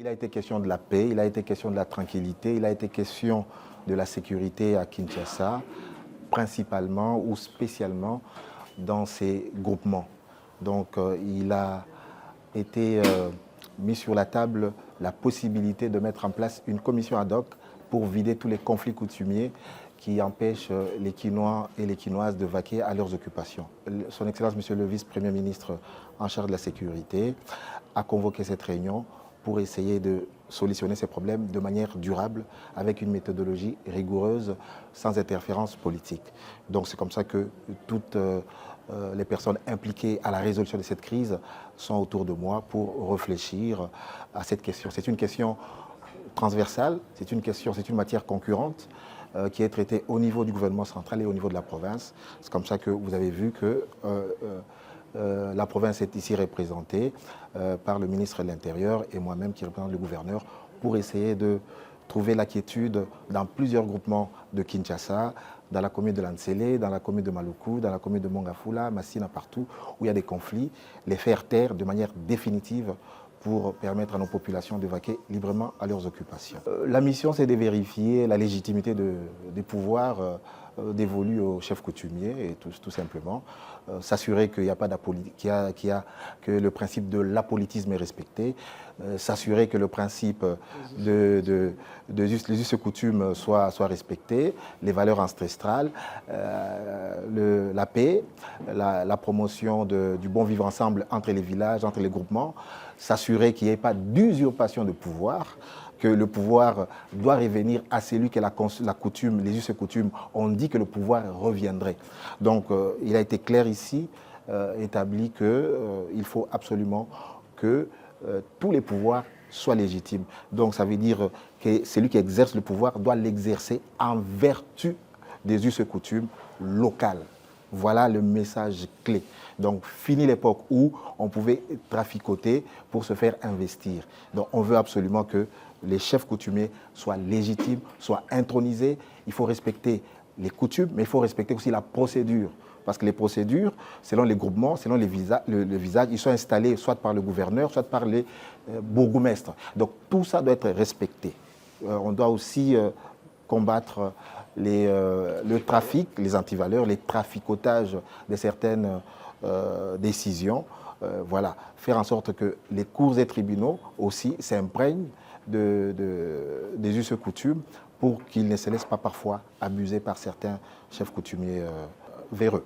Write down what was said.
a été question de la paix, il a été question de la tranquillité, il a été question de la sécurité à Kinshasa, principalement ou spécialement dans ces groupements. Donc il a été mis sur la table la possibilité de mettre en place une commission ad hoc pour vider tous les conflits coutumiers qui empêchent les Quinois et les Quinoises de vaquer à leurs occupations. Son Excellence, Monsieur le Vice-Premier ministre en charge de la sécurité, a convoqué cette réunion pour essayer de solutionner ces problèmes de manière durable, avec une méthodologie rigoureuse, sans interférence politique. Donc c'est comme ça que toutes les personnes impliquées à la résolution de cette crise sont autour de moi pour réfléchir à cette question. C'est une question transversale, c'est une matière concurrente qui est traitée au niveau du gouvernement central et au niveau de la province. C'est comme ça que vous avez vu que la province est ici représentée par le ministre de l'Intérieur et moi-même qui représente le gouverneur pour essayer de trouver la quiétude dans plusieurs groupements de Kinshasa, dans la commune de Lansele, dans la commune de Maluku, dans la commune de Mongafula, Massina, partout où il y a des conflits, les faire taire de manière définitive pour permettre à nos populations de vaquer librement à leurs occupations. La mission, c'est de vérifier la légitimité des pouvoirs dévolus aux chefs coutumiers, et tout simplement s'assurer qu'il n'y a pas que le principe de l'apolitisme est respecté, s'assurer que le principe des us et coutumes soit respecté, les valeurs ancestrales, la paix, la promotion du bon vivre ensemble entre les villages, entre les groupements, s'assurer qu'il n'y ait pas d'usurpation de pouvoir, que le pouvoir doit revenir à celui que la coutume, les us et coutumes ont dit que le pouvoir reviendrait. Donc il a été clair ici, établi qu'il faut absolument que tous les pouvoirs soient légitimes. Donc ça veut dire que celui qui exerce le pouvoir doit l'exercer en vertu des us et coutumes locales. Voilà le message clé. Donc, fini l'époque où on pouvait traficoter pour se faire investir. Donc, on veut absolument que les chefs coutumiers soient légitimes, soient intronisés. Il faut respecter les coutumes, mais il faut respecter aussi la procédure. Parce que les procédures, selon les groupements, selon le visage, ils sont installés soit par le gouverneur, soit par les bourgmestres. Donc, tout ça doit être respecté. On doit aussi combattre le trafic, les antivaleurs, les traficotages de certaines décisions. Voilà, faire en sorte que les cours et tribunaux aussi s'imprègnent des us et coutumes pour qu'ils ne se laissent pas parfois abuser par certains chefs coutumiers véreux.